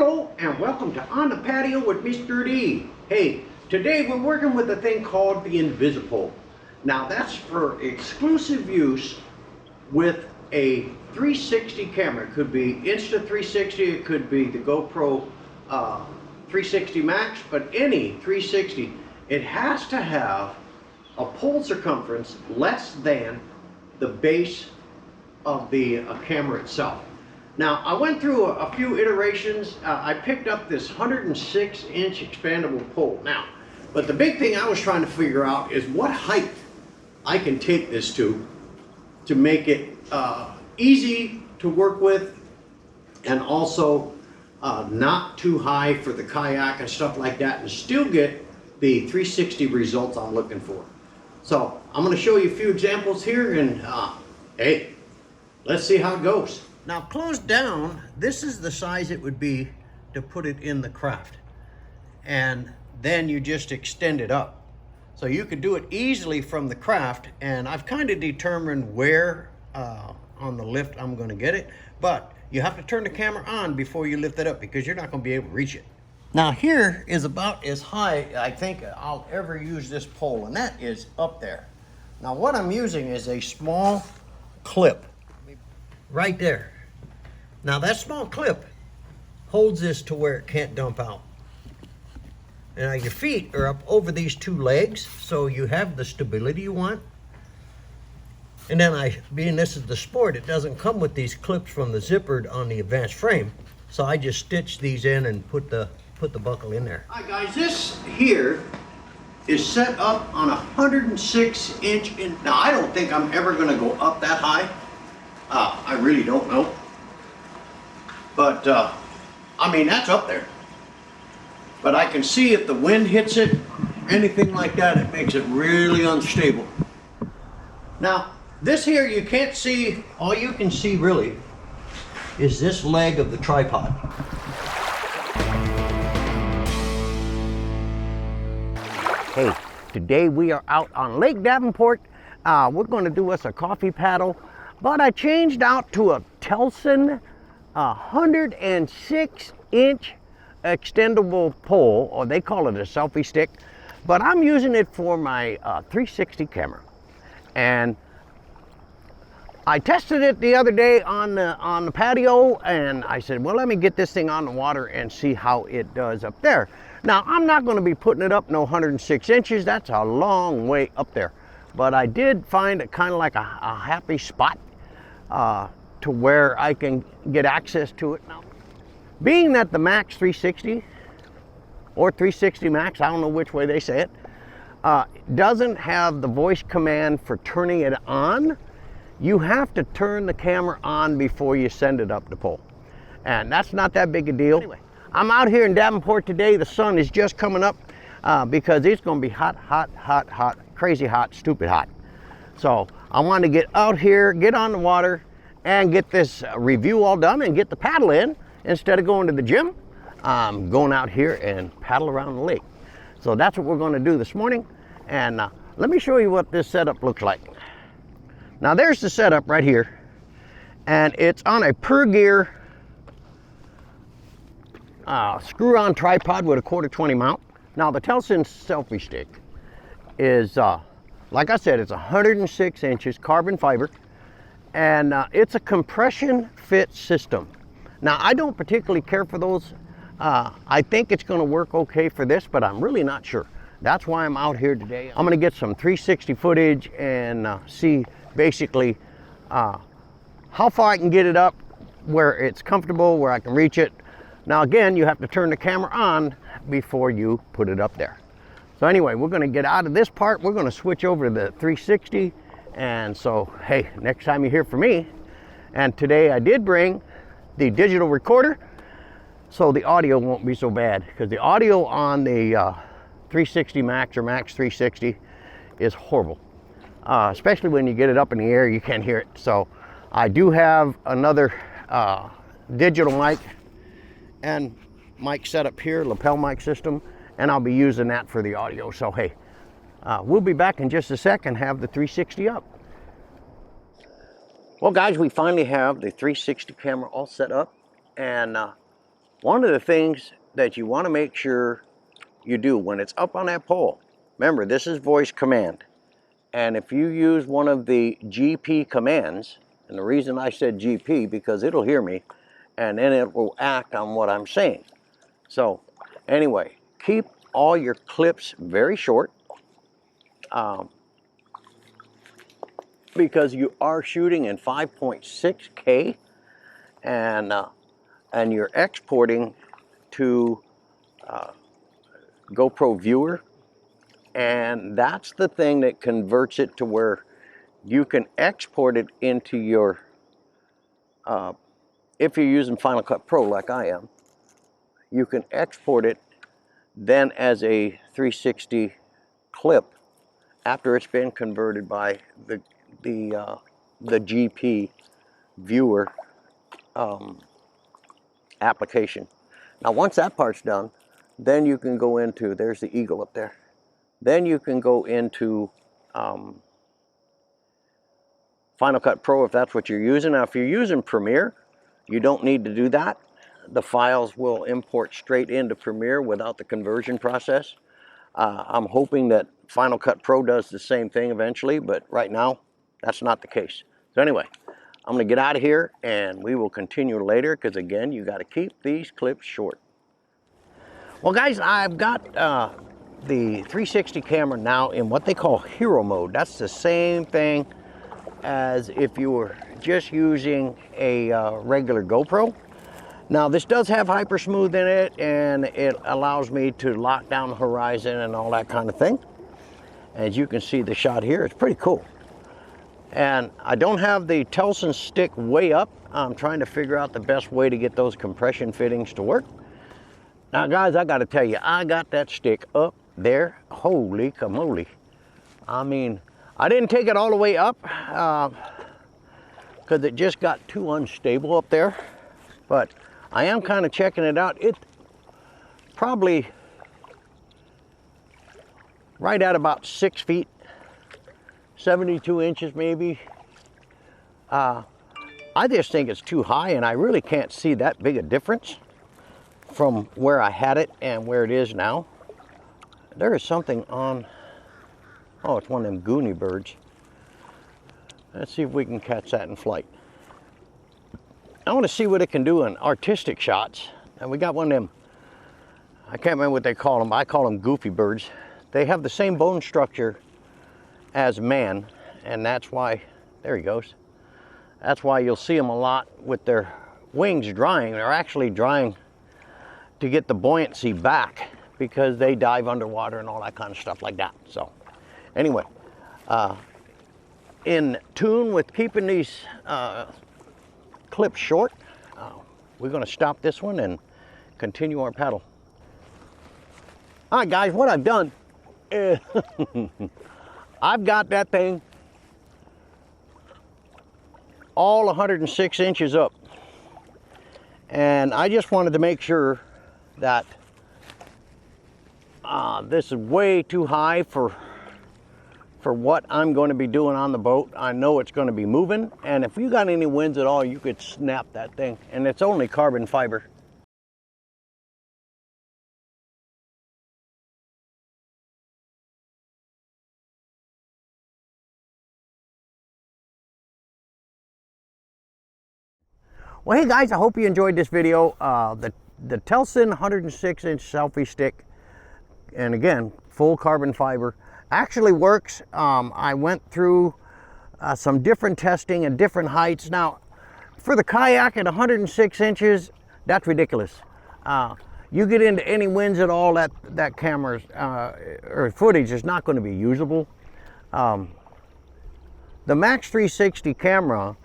Hello and welcome to On the Patio with Mr. D. Hey, today we're working with a thing called the Invisible. Now that's for exclusive use with a 360 camera. It could be Insta360, it could be the GoPro 360 Max, but any 360, it has to have a pole circumference less than the base of the camera itself. Now, I went through a few iterations. I picked up this 106-inch expandable pole. Now, but the big thing I was trying to figure out is what height I can take this to make it easy to work with, and also not too high for the kayak and stuff like that, and still get the 360 results I'm looking for. So I'm going to show you a few examples here, and hey, let's see how it goes. Now, closed down, this is the size it would be to put it in the craft, and then you just extend it up. So you could do it easily from the craft, and I've kind of determined where on the lift I'm going to get it, but you have to turn the camera on before you lift it up because you're not going to be able to reach it. Now here is about as high I think I'll ever use this pole, and that is up there. Now what I'm using is a small clip right there. Now that small clip holds this to where it can't dump out. And now your feet are up over these two legs, so you have the stability you want. And then being this is the Sport, it doesn't come with these clips from the zipper on the advanced frame. So I just stitch these in and put the buckle in there. All right guys, this here is set up on a 106-inch. Now I don't think I'm ever gonna go up that high. I really don't know. But I mean, that's up there. But I can see if the wind hits it, anything like that, it makes it really unstable. Now, this here you can't see, all you can see really is this leg of the tripod. Hey, today we are out on Lake Davenport. We're going to do us a coffee paddle, but I changed out to a Telesin 106-inch extendable pole, or they call it a selfie stick, but I'm using it for my 360 camera. And I tested it the other day on the patio, and I said, well, let me get this thing on the water and see how it does up there. Now, I'm not going to be putting it up no 106 inches. That's a long way up there. But I did find it kind of like a happy spot to where I can get access to it now. Being that the Max 360 or 360 Max, I don't know which way they say it, doesn't have the voice command for turning it on, you have to turn the camera on before you send it up the pole. And that's not that big a deal. Anyway, I'm out here in Davenport today. The sun is just coming up because it's going to be hot, hot, hot, hot, crazy hot, stupid hot. So I want to get out here, get on the water, and get this review all done and get the paddle in. Instead of going to the gym, I'm going out here and paddle around the lake. So that's what we're going to do this morning. And let me show you what this setup looks like. Now there's the setup right here. And it's on a per gear screw-on tripod with a 1/4-20 mount. Now the Telesin selfie stick is, like I said, it's 106 inches carbon fiber. And it's a compression fit system. Now, I don't particularly care for those. I think it's going to work okay for this, but I'm really not sure. That's why I'm out here today. I'm going to get some 360 footage and see basically how far I can get it up, where it's comfortable, where I can reach it. Now, again, you have to turn the camera on before you put it up there. So anyway, we're going to get out of this part. We're going to switch over to the 360. And so, hey, next time you hear from me, and today I did bring the digital recorder, so the audio won't be so bad, because the audio on the 360 Max or Max 360 is horrible. Especially when you get it up in the air, you can't hear it. So I do have another digital mic and mic setup here, lapel mic system, and I'll be using that for the audio. So hey, we'll be back in just a sec and have the 360 up. Well guys, we finally have the 360 camera all set up, and One of the things that you want to make sure you do when it's up on that pole, remember this is voice command, and if you use one of the GP commands, and the reason I said GP because it'll hear me and then it will act on what I'm saying. So anyway, keep all your clips very short, because you are shooting in 5.6K and you're exporting to GoPro Viewer, and that's the thing that converts it to where you can export it into your, if you're using Final Cut Pro like I am, you can export it then as a 360 clip after it's been converted by the GP Viewer application. Now once that part's done, then you can go into, there's the eagle up there, then you can go into Final Cut Pro if that's what you're using. Now if you're using Premiere, you don't need to do that. The files will import straight into Premiere without the conversion process. I'm hoping that Final Cut Pro does the same thing eventually, but right now that's not the case. So anyway, I'm gonna get out of here and we will continue later, because again, you gotta keep these clips short. Well guys, I've got the 360 camera now in what they call hero mode. That's the same thing as if you were just using a regular GoPro. Now this does have hyper smooth in it, and it allows me to lock down the horizon and all that kind of thing. As you can see the shot here, it's pretty cool. And I don't have the Telesin stick way up. I'm trying to figure out the best way to get those compression fittings to work. Now guys, I gotta tell you, I got that stick up there. Holy camole. I mean, I didn't take it all the way up because it just got too unstable up there. But I am kind of checking it out. It's probably right at about 6 feet, 72 inches maybe. I just think it's too high, and I really can't see that big a difference from where I had it and where it is now. There is something on, oh, it's one of them Goonie birds. Let's see if we can catch that in flight. I want to see what it can do in artistic shots. And we got one of them, I can't remember what they call them. I call them goofy birds. They have the same bone structure as man, and that's why, there he goes. That's why you'll see them a lot with their wings drying. They're actually drying to get the buoyancy back, because they dive underwater and all that kind of stuff like that. So anyway, in tune with keeping these clips short, we're going to stop this one and continue our paddle. All right guys, what I've done is I've got that thing all 106 inches up, and I just wanted to make sure that this is way too high for what I'm going to be doing on the boat. I know it's going to be moving, and if you got any winds at all, you could snap that thing, and it's only carbon fiber. Well, hey guys, I hope you enjoyed this video. The Telesin 106-inch selfie stick, and again, full carbon fiber, actually works. I went through some different testing and different heights. Now, for the kayak at 106 inches, that's ridiculous. You get into any winds at all, that camera's or footage is not going to be usable. The Max 360 camera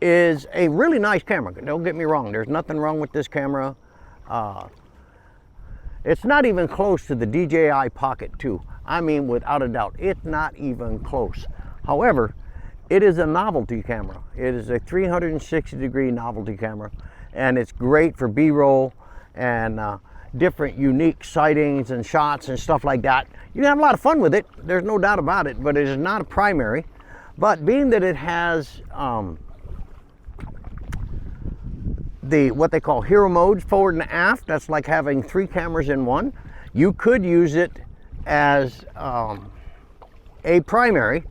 is a really nice camera. Don't get me wrong, there's nothing wrong with this camera. It's not even close to the DJI Pocket 2. I mean, without a doubt, it's not even close. However, it is a novelty camera. It is a 360-degree novelty camera, and it's great for B-roll and different unique sightings and shots and stuff like that. You can have a lot of fun with it, there's no doubt about it, but it is not a primary. But being that it has what they call hero modes, forward and aft. That's like having 3 cameras in one. You could use it as a primary,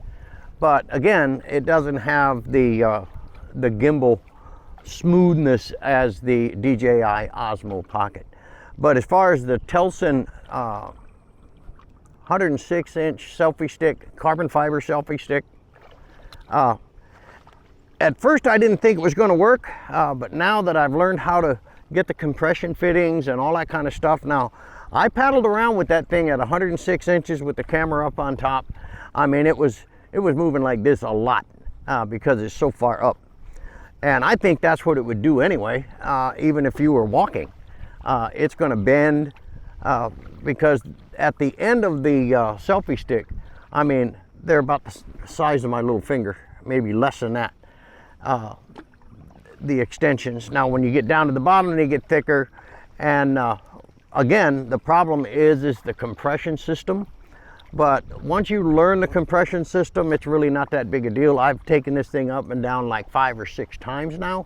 but again, it doesn't have the gimbal smoothness as the DJI Osmo Pocket. But as far as the Telesin 106-inch selfie stick, carbon fiber selfie stick, at first I didn't think it was going to work, but now that I've learned how to get the compression fittings and all that kind of stuff, now I paddled around with that thing at 106 inches with the camera up on top. I mean, it was moving like this a lot because it's so far up. And I think that's what it would do anyway, even if you were walking. It's going to bend because at the end of the selfie stick, I mean, they're about the size of my little finger, maybe less than that, the extensions. Now, when you get down to the bottom, they get thicker. And again, the problem is the compression system. But once you learn the compression system, it's really not that big a deal. I've taken this thing up and down like 5 or 6 times now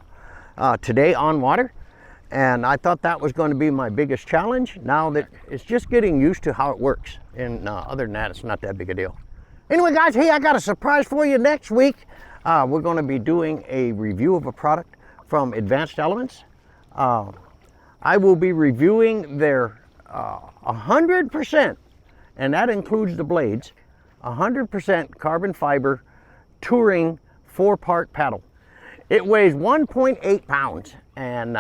today on water. And I thought that was going to be my biggest challenge. Now that it's just getting used to how it works. And other than that, it's not that big a deal. Anyway, guys, hey, I got a surprise for you next week. We're going to be doing a review of a product from Advanced Elements. I will be reviewing their 100%, and that includes the blades, 100% carbon fiber touring 4-part paddle. It weighs 1.8 pounds, and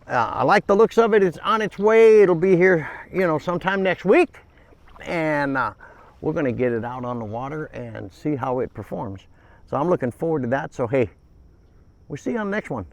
I like the looks of it. It's on its way. It'll be here, you know, sometime next week, and we're going to get it out on the water and see how it performs. So I'm looking forward to that. So hey, we'll see you on the next one.